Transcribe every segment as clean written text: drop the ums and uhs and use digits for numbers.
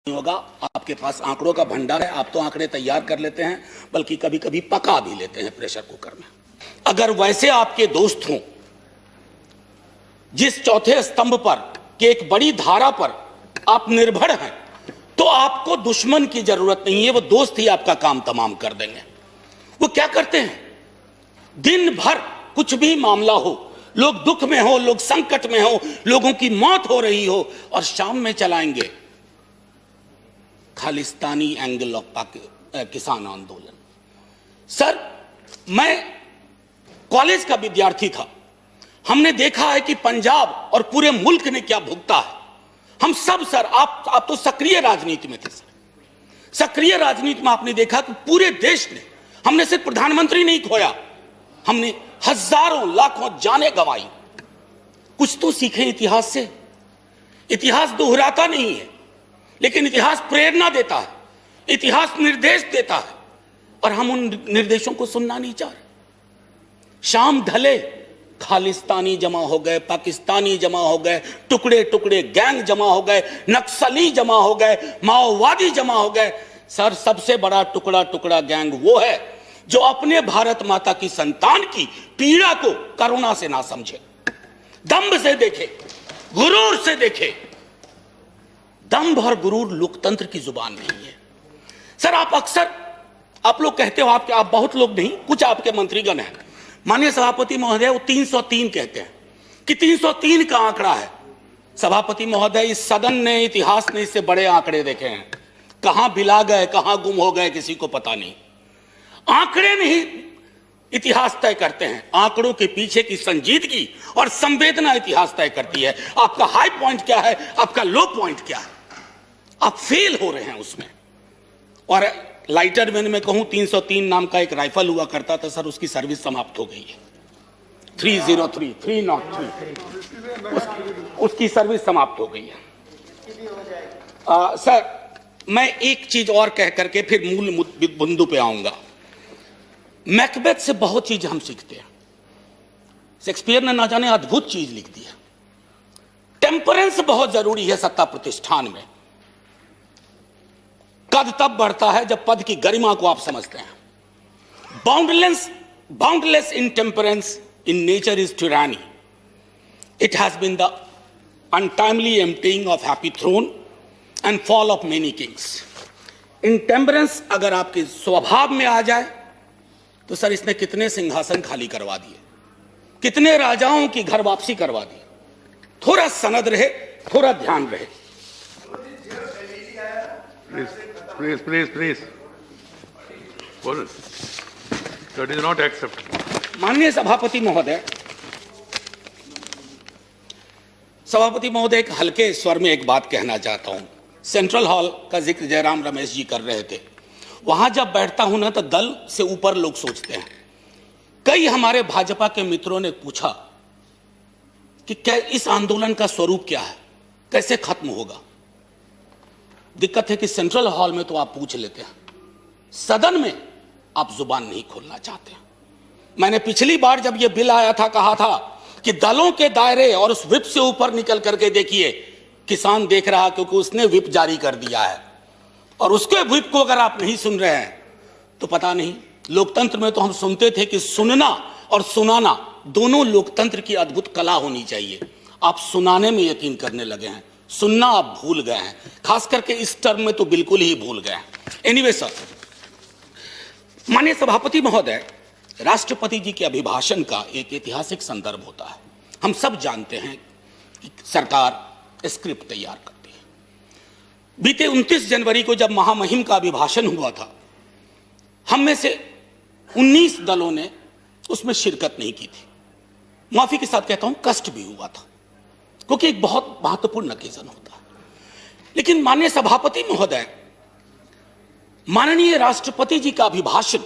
नहीं होगा। आपके पास आंकड़ों का भंडार है, आप तो आंकड़े तैयार कर लेते हैं, बल्कि कभी कभी पका भी लेते हैं प्रेशर कुकर में। अगर वैसे आपके दोस्त हों जिस चौथे स्तंभ पर कि एक बड़ी धारा पर आप निर्भर हैं, तो आपको दुश्मन की जरूरत नहीं है, वो दोस्त ही आपका काम तमाम कर देंगे। वो क्या करते हैं, दिन भर कुछ भी मामला हो, लोग दुख में हो, लोग संकट में हो, लोगों की मौत हो रही हो, और शाम में चलाएंगे खालिस्तानी एंगल ऑफ किसान आंदोलन। सर, मैं कॉलेज का विद्यार्थी था, हमने देखा है कि पंजाब और पूरे मुल्क ने क्या भुगता है। हम सब, सर, आप तो सक्रिय राजनीति में थे सर। सक्रिय राजनीति में आपने देखा कि पूरे देश ने, हमने सिर्फ प्रधानमंत्री नहीं खोया, हमने हजारों लाखों जानें गंवाई। कुछ तो सीखें इतिहास से। इतिहास दोहराता नहीं है, लेकिन इतिहास प्रेरणा देता है, इतिहास निर्देश देता है, और हम उन निर्देशों को सुनना नहीं चाह रहे। शाम ढले, खालिस्तानी जमा हो गए, पाकिस्तानी जमा हो गए, टुकड़े टुकड़े गैंग जमा हो गए, नक्सली जमा हो गए, माओवादी जमा हो गए। सर, सबसे बड़ा टुकड़ा टुकड़ा गैंग वो है जो अपने भारत माता की संतान की पीड़ा को करुणा से ना समझे, दंभ से देखे, गुरूर से देखे। दंभ और गुरूर लोकतंत्र की जुबान नहीं है। सर, आप लोग कहते हो, आप बहुत लोग नहीं, कुछ आपके मंत्रीगण हैं, माननीय सभापति महोदय, वो 303 कहते हैं कि 303 का आंकड़ा है। सभापति महोदय, इस सदन ने, इतिहास ने इससे बड़े आंकड़े देखे हैं। कहां भिला गए, कहां गुम हो गए, किसी को पता नहीं। आंकड़े नहीं इतिहास तय करते हैं, आंकड़ों के पीछे की संजीदगी और संवेदना इतिहास तय करती है। आपका हाई पॉइंट क्या है, आपका लो पॉइंट क्या है, आप फेल हो रहे हैं उसमें। और लाइटर वेन में कहूं, 303 नाम का एक राइफल हुआ करता था सर, उसकी सर्विस समाप्त हो गई है। 303 उसकी सर्विस समाप्त हो गई है। सर, मैं एक चीज और कह करके फिर मूल बिंदु पे आऊंगा। मैकबेथ से बहुत चीज हम सीखते हैं। शेक्सपियर ने ना जाने अद्भुत चीज लिख दी है। टेम्परेंस बहुत जरूरी है सत्ता प्रतिष्ठान में। कद तब बढ़ता है जब पद की गरिमा को आप समझते हैं। Boundless intemperance in nature is tyranny. It has been the untimely emptying of happy throne and fall of many kings. इनटेम्परेंस अगर आपके स्वभाव में आ जाए तो सर, इसने कितने सिंहासन खाली करवा दिए, कितने राजाओं की घर वापसी करवा दी। थोड़ा सनद रहे, थोड़ा ध्यान रहे। Please. That is not acceptable. माननीय सभापति महोदय, एक हल्के स्वर में एक बात कहना चाहता हूं। सेंट्रल हॉल का जिक्र जयराम रमेश जी कर रहे थे। वहां जब बैठता हूं ना, तो दल से ऊपर लोग सोचते हैं। कई हमारे भाजपा के मित्रों ने पूछा कि क्या इस आंदोलन का स्वरूप क्या है, कैसे खत्म होगा। दिक्कत है कि सेंट्रल हॉल में तो आप पूछ लेते हैं, सदन में आप जुबान नहीं खोलना चाहते। मैंने पिछली बार जब यह बिल आया था, कहा था कि दलों के दायरे और उस विप से ऊपर निकल करके देखिए, किसान देख रहा, क्योंकि उसने विप जारी कर दिया है, और उसके विप को अगर आप नहीं सुन रहे हैं तो पता नहीं। लोकतंत्र में तो हम सुनते थे कि सुनना और सुनाना दोनों लोकतंत्र की अद्भुत कला होनी चाहिए। आप सुनाने में यकीन करने लगे हैं, सुनना आप भूल गए हैं, खास करके इस टर्म में तो बिल्कुल ही भूल गए हैं। एनीवे सर, माननीय सभापति महोदय, राष्ट्रपति जी के अभिभाषण का एक ऐतिहासिक संदर्भ होता है। हम सब जानते हैं कि सरकार स्क्रिप्ट तैयार करती है। बीते 29 जनवरी को जब महामहिम का अभिभाषण हुआ था, हम में से 19 दलों ने उसमें शिरकत नहीं की थी। माफी के साथ कहता हूं, कष्ट भी हुआ था, क्योंकि एक बहुत महत्वपूर्ण ओकेजन होता है। लेकिन माननीय सभापति महोदय, माननीय राष्ट्रपति जी का अभिभाषण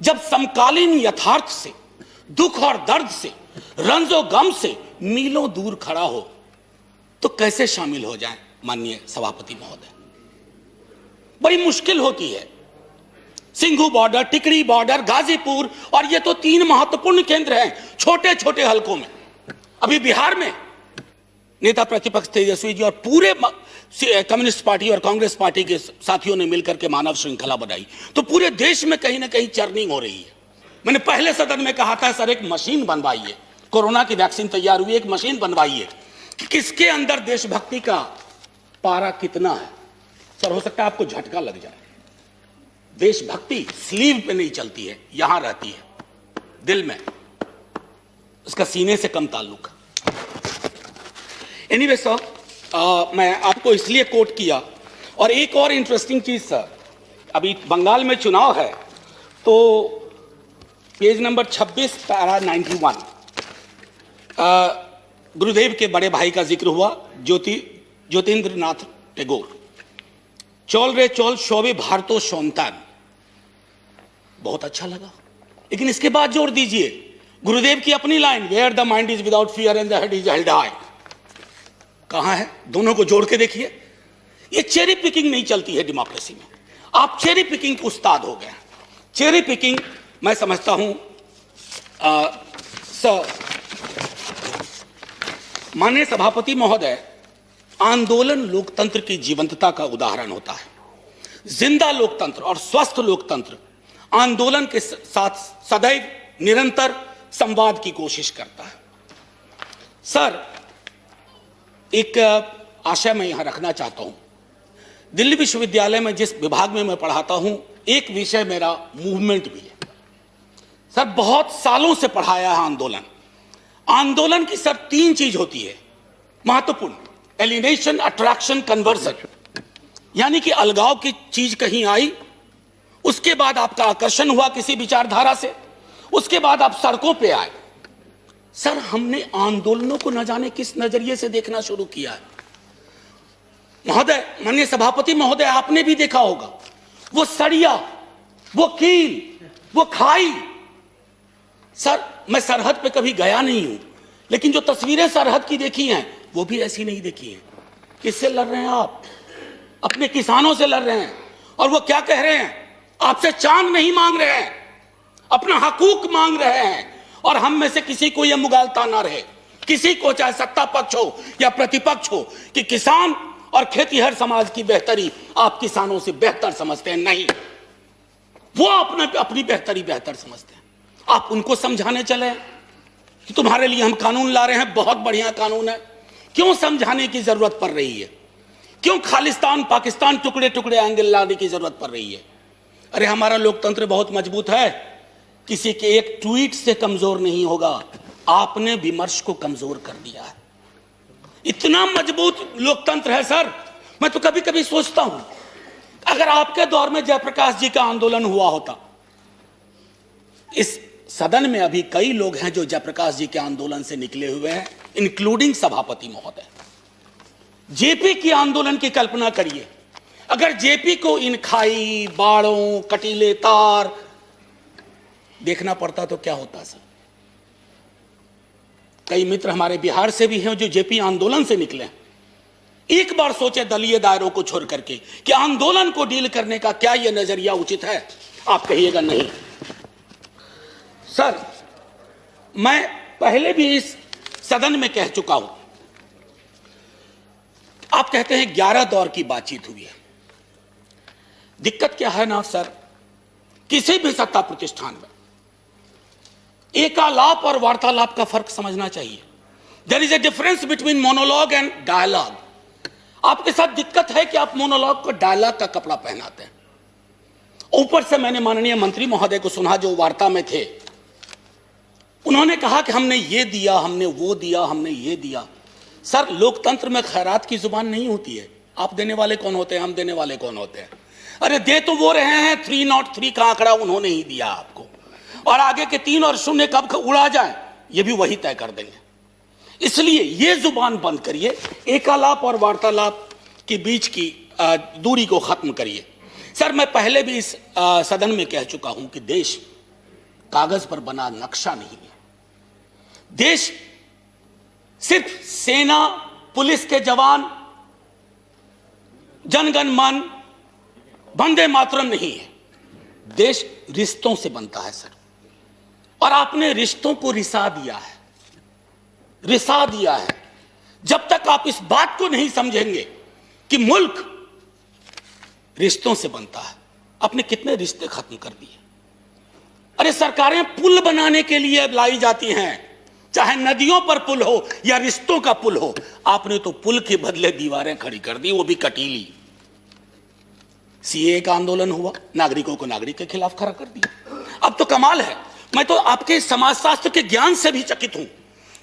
जब समकालीन यथार्थ से, दुख और दर्द से, रंजो गम से मीलों दूर खड़ा हो, तो कैसे शामिल हो जाएं। माननीय सभापति महोदय, बड़ी मुश्किल होती है। सिंघू बॉर्डर, टिकरी बॉर्डर, गाजीपुर, और ये तो 3 महत्वपूर्ण केंद्र हैं छोटे छोटे हलकों में। अभी बिहार में नेता प्रतिपक्ष तेजस्वी जी और पूरे कम्युनिस्ट पार्टी और कांग्रेस पार्टी के साथियों ने मिलकर के मानव श्रृंखला बनाई, तो पूरे देश में कहीं ना कहीं चर्निंग हो रही है। मैंने पहले सदन में कहा था सर एक मशीन बनवाइए, कोरोना की वैक्सीन तैयार हुई, एक मशीन बनवाइए कि किसके अंदर देशभक्ति का पारा कितना है। सर हो सकता है आपको झटका लग जाए, देशभक्ति स्लीव पे नहीं चलती है, यहां रहती है दिल में, उसका सीने से कम ताल्लुक है। एनीवे सर, मैं आपको इसलिए कोट किया। और एक और इंटरेस्टिंग चीज सर, अभी बंगाल में चुनाव है तो पेज नंबर 26 पैरा 91 गुरुदेव के बड़े भाई का जिक्र हुआ, ज्योतिन्द्रनाथ टैगोर। चौल रे चौल शोभे भारतो सौंतान, बहुत अच्छा लगा। लेकिन इसके बाद जोड़ दीजिए गुरुदेव की अपनी line, where the mind is without fear and the head is held high. कहां है? दोनों को जोड़ के देखिए। ये चेरी पिकिंग नहीं चलती है डेमोक्रेसी में। आप चेरी पिकिंग के उस्ताद हो गए। चेरी पिकिंग मैं समझता हूं माननीय सभापति महोदय, आंदोलन लोकतंत्र की जीवंतता का उदाहरण होता है। जिंदा लोकतंत्र और स्वस्थ लोकतंत्र आंदोलन के साथ सदैव निरंतर संवाद की कोशिश करता है। सर एक आशय मैं यहां रखना चाहता हूं। दिल्ली विश्वविद्यालय में जिस विभाग में मैं पढ़ाता हूं, एक विषय मेरा मूवमेंट भी है। सर बहुत सालों से पढ़ाया है आंदोलन। आंदोलन की सर 3 चीज होती है महत्वपूर्ण, एलिनेशन, अट्रैक्शन, कन्वर्सन। यानी कि अलगाव की चीज कहीं आई, उसके बाद आपका आकर्षण हुआ किसी विचारधारा से, उसके बाद आप सड़कों पे आए। सर हमने आंदोलनों को न जाने किस नजरिए से देखना शुरू किया है। महोदय, माननीय सभापति महोदय, आपने भी देखा होगा वो सड़िया, वो कील, वो खाई। सर मैं सरहद पे कभी गया नहीं हूं, लेकिन जो तस्वीरें सरहद की देखी हैं वो भी ऐसी नहीं देखी हैं। किससे लड़ रहे हैं आप? अपने किसानों से लड़ रहे हैं। और वो क्या कह रहे हैं? आपसे चांद नहीं मांग रहे हैं, अपना हकूक मांग रहे हैं। और हम में से किसी को यह मुगालता ना रहे, किसी को चाहे सत्ता पक्ष हो या प्रतिपक्ष हो, कि किसान और खेतीहर समाज की बेहतरी आप किसानों से बेहतर समझते हैं। नहीं, वो अपनी बेहतरी बेहतर समझते हैं। आप उनको समझाने चले कि तुम्हारे लिए हम कानून ला रहे हैं, बहुत बढ़िया कानून है। क्यों समझाने की जरूरत पड़ रही है? क्यों खालिस्तान पाकिस्तान टुकड़े टुकड़े एंगल लाने की जरूरत पड़ रही है? अरे हमारा लोकतंत्र बहुत मजबूत है, किसी के एक ट्वीट से कमजोर नहीं होगा। आपने विमर्श को कमजोर कर दिया है। इतना मजबूत लोकतंत्र है सर। मैं तो कभी कभी सोचता हूं, अगर आपके दौर में जयप्रकाश जी का आंदोलन हुआ होता। इस सदन में अभी कई लोग हैं जो जयप्रकाश जी के आंदोलन से निकले हुए हैं, इंक्लूडिंग सभापति महोदय। जेपी की आंदोलन की कल्पना करिए, अगर जेपी को इन खाई, बाड़ों, कटीले तार देखना पड़ता तो क्या होता सर? कई मित्र हमारे बिहार से भी हैं जो जेपी आंदोलन से निकले हैं। एक बार सोचे दलीय दायरों को छोड़ करके कि आंदोलन को डील करने का क्या यह नजरिया उचित है? आप कहिएगा नहीं। सर मैं पहले भी इस सदन में कह चुका हूं, आप कहते हैं 11 दौर की बातचीत हुई है। दिक्कत क्या है ना सर, किसी भी सत्ता प्रतिष्ठान में एकालाप और वार्तालाप का फर्क समझना चाहिए। There is a difference between monologue and dialogue. आपके साथ दिक्कत है कि आप मोनोलॉग को डायलॉग का कपड़ा पहनाते हैं। ऊपर से मैंने माननीय मंत्री महोदय को सुना जो वार्ता में थे, उन्होंने कहा कि हमने ये दिया, हमने वो दिया, हमने ये दिया। सर लोकतंत्र में खैरात की जुबान नहीं होती है। आप देने वाले कौन होते हैं, हम देने वाले कौन होते हैं? अरे दे तो वो रहे हैं, 303 का आंकड़ा उन्होंने ही दिया आपको, और आगे के 3 और 0 कब उड़ा जाए ये भी वही तय कर देंगे। इसलिए ये जुबान बंद करिए, एकालाप और वार्तालाप के बीच की दूरी को खत्म करिए। सर मैं पहले भी इस सदन में कह चुका हूं कि देश कागज पर बना नक्शा नहीं है। देश सिर्फ सेना, पुलिस के जवान, जनगण मन, वंदे मातरम नहीं है। देश रिश्तों से बनता है सर, और आपने रिश्तों को रिसा दिया है, रिसा दिया है। जब तक आप इस बात को नहीं समझेंगे कि मुल्क रिश्तों से बनता है, आपने कितने रिश्ते खत्म कर दिए। अरे सरकारें पुल बनाने के लिए लाई जाती हैं, चाहे नदियों पर पुल हो या रिश्तों का पुल हो। आपने तो पुल के बदले दीवारें खड़ी कर दी, वो भी कटीली। सीए का आंदोलन हुआ, नागरिकों को नागरिक के खिलाफ खड़ा कर दिया। अब तो कमाल है, मैं तो आपके समाजशास्त्र के ज्ञान से भी चकित हूं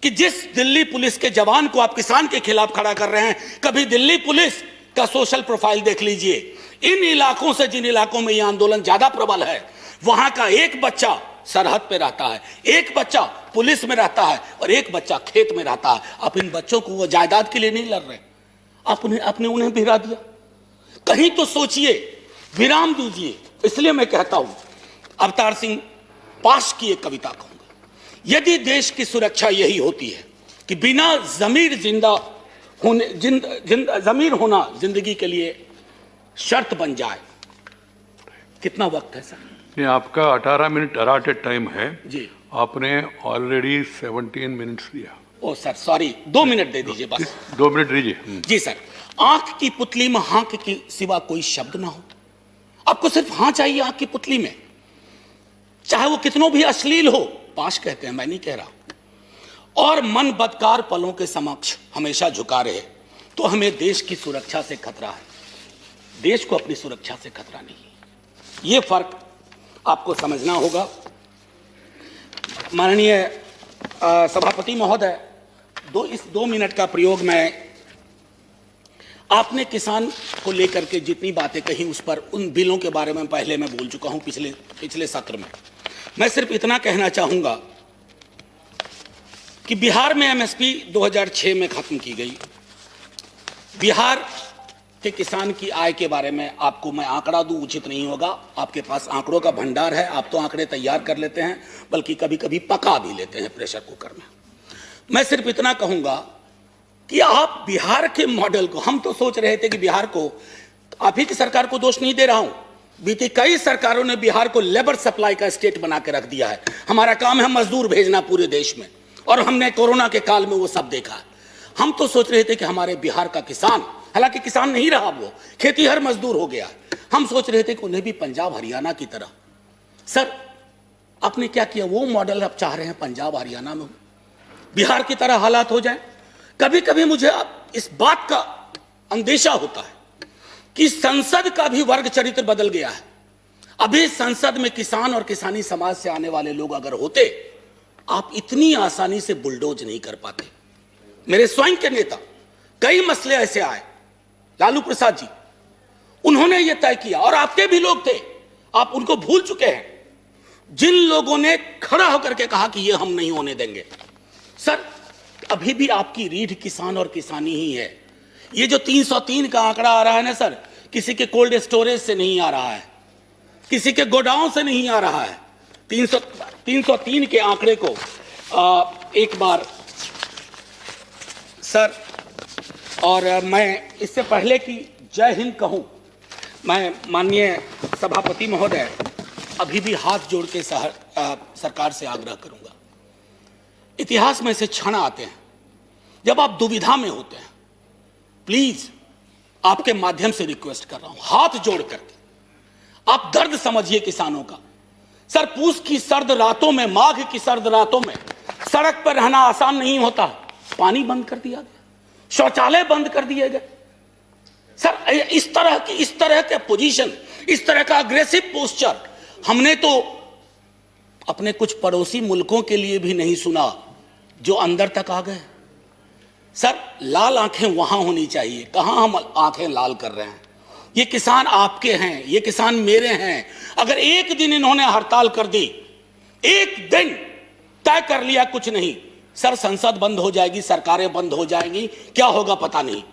कि जिस दिल्ली पुलिस के जवान को आप किसान के खिलाफ खड़ा कर रहे हैं, कभी दिल्ली पुलिस का सोशल प्रोफाइल देख लीजिए। इन इलाकों से जिन इलाकों में यह आंदोलन ज्यादा प्रबल है, वहां का एक बच्चा सरहद पे रहता है, एक बच्चा पुलिस में रहता है और एक बच्चा खेत में रहता है। आप इन बच्चों को वो जायदाद के लिए नहीं लड़ रहे, आपने उन्हें भिरा दिया। कहीं तो सोचिए, विराम दीजिए। इसलिए मैं कहता हूं, अवतार सिंह पाश की एक कविता कहूंगा, यदि देश की सुरक्षा यही होती है कि बिना जमीर जमीर होना जिंदगी के लिए शर्त बन जाए। कितना वक्त है सर? ये आपका 18 मिनट अराटेड टाइम है जी, आपने ऑलरेडी 17 मिनट्स दिया। ओ सर सॉरी, 2 मिनट दे दीजिए बस। 2 मिनट दीजिए। जी सर, आंख की पुतली में हाँ के सिवा कोई शब्द ना हो। आपको सिर्फ हाँ चाहिए आंख की पुतली में, चाहे वो कितनों भी अश्लील हो। पाश कहते हैं, मैं नहीं कह रहा। और मन बदकार पलों के समक्ष हमेशा झुका रहे, तो हमें देश की सुरक्षा से खतरा है, देश को अपनी सुरक्षा से खतरा नहीं है। यह फर्क आपको समझना होगा। माननीय सभापति महोदय, इस 2 मिनट का प्रयोग मैं, आपने किसान को लेकर के जितनी बातें कही उस पर, उन बिलों के बारे में पहले मैं बोल चुका हूं पिछले सत्र में। मैं सिर्फ इतना कहना चाहूंगा कि बिहार में एमएसपी 2006 में खत्म की गई। बिहार के किसान की आय के बारे में आपको मैं आंकड़ा दूं उचित नहीं होगा, आपके पास आंकड़ों का भंडार है, आप तो आंकड़े तैयार कर लेते हैं, बल्कि कभी कभी पका भी लेते हैं प्रेशर कुकर में। मैं सिर्फ इतना कहूंगा कि आप बिहार के मॉडल को, हम तो सोच रहे थे कि बिहार को, आप ही की सरकार को दोष नहीं दे रहा हूं, बीती कई सरकारों ने बिहार को लेबर सप्लाई का स्टेट बना के रख दिया है। हमारा काम है मजदूर भेजना पूरे देश में, और हमने कोरोना के काल में वो सब देखा। हम तो सोच रहे थे कि हमारे बिहार का किसान, हालांकि किसान नहीं रहा, वो खेती हर मजदूर हो गया। हम सोच रहे थे कि उन्हें भी पंजाब हरियाणा की तरह। सर आपने क्या किया? वो मॉडल आप चाह रहे हैं पंजाब हरियाणा में बिहार की तरह हालात हो जाए। कभी कभी मुझे इस बात का अंदेशा होता है कि संसद का भी वर्ग चरित्र बदल गया है। अभी संसद में किसान और किसानी समाज से आने वाले लोग अगर होते, आप इतनी आसानी से बुलडोज नहीं कर पाते। मेरे स्वयं के नेता, कई मसले ऐसे आए, लालू प्रसाद जी, उन्होंने यह तय किया, और आपके भी लोग थे, आप उनको भूल चुके हैं, जिन लोगों ने खड़ा होकर के कहा कि यह हम नहीं होने देंगे। सर अभी भी आपकी रीढ़ किसान और किसानी ही है। ये जो 303 का आंकड़ा आ रहा है ना सर, किसी के कोल्ड स्टोरेज से नहीं आ रहा है, किसी के गोडाउन से नहीं आ रहा है। 303 के आंकड़े को एक बार सर, और मैं इससे पहले कि जय हिंद कहूं, मैं माननीय सभापति महोदय अभी भी हाथ जोड़ के सरकार से आग्रह करूंगा। इतिहास में ऐसे क्षण आते हैं जब आप दुविधा में होते हैं। प्लीज आपके माध्यम से रिक्वेस्ट कर रहा हूं, हाथ जोड़ करके आप दर्द समझिए किसानों का। सर पूस की सर्द रातों में, माघ की सर्द रातों में सड़क पर रहना आसान नहीं होता। पानी बंद कर दिया गया, शौचालय बंद कर दिए गए। सर इस तरह के पोजीशन, इस तरह का अग्रेसिव पोस्चर हमने तो अपने कुछ पड़ोसी मुल्कों के लिए भी नहीं सुना, जो अंदर तक आ गए। सर लाल आंखें वहां होनी चाहिए, कहां हम आंखें लाल कर रहे हैं। ये किसान आपके हैं, ये किसान मेरे हैं। अगर एक दिन इन्होंने हड़ताल कर दी, एक दिन तय कर लिया कुछ नहीं, सर संसद बंद हो जाएगी, सरकारें बंद हो जाएंगी, क्या होगा पता नहीं।